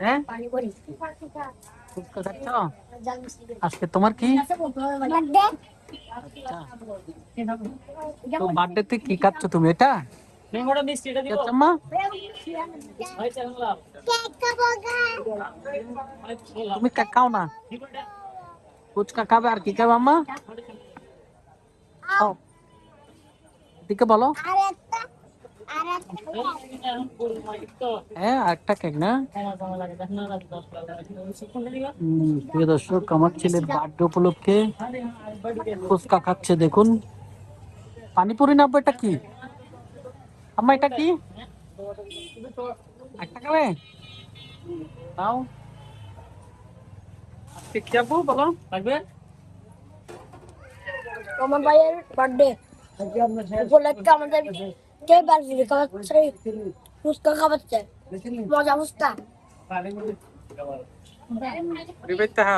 হ্যাঁ ফুচকা খাচ্ছ আজকে তোমার কি আচ্ছা তো বার্থডেতে কি খাচ্ছ তুমি এটা আম্মা তুমি খাও না ফুচকা খাবে আর কি খাবে আম্মা খাও এদিকে বলো হ্যাঁ একটা কেক না প্রিয় দর্শক আমার ছেলের বার্থডে উপলক্ষে ফুচকা খাচ্ছে দেখুন পানিপুরি না এটা কি আম্মা এটা কি একটা খাবে নাও আজকে কি যাবো বলো লাগবে আমার ভাইয়ের বার্থডে উপলক্ষে আমাদের কে বার্থডে খাওয়াচ্ছে ফুচকা খাওয়াচ্ছে মজা ফুচকা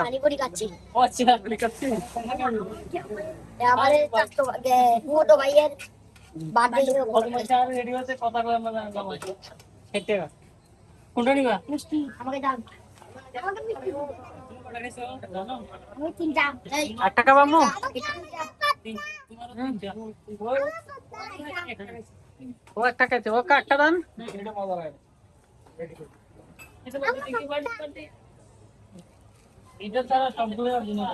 পানিপুরি খাচ্ছি আমাদের ছোট ভাইয়ের বার্থডে কথা কোনটা নিবা মিষ্টি আমাকে দাও একটা খাবো আম্মু ও একটা খাইছে ও একটা দান এটা তারা সবগুলো জিনিস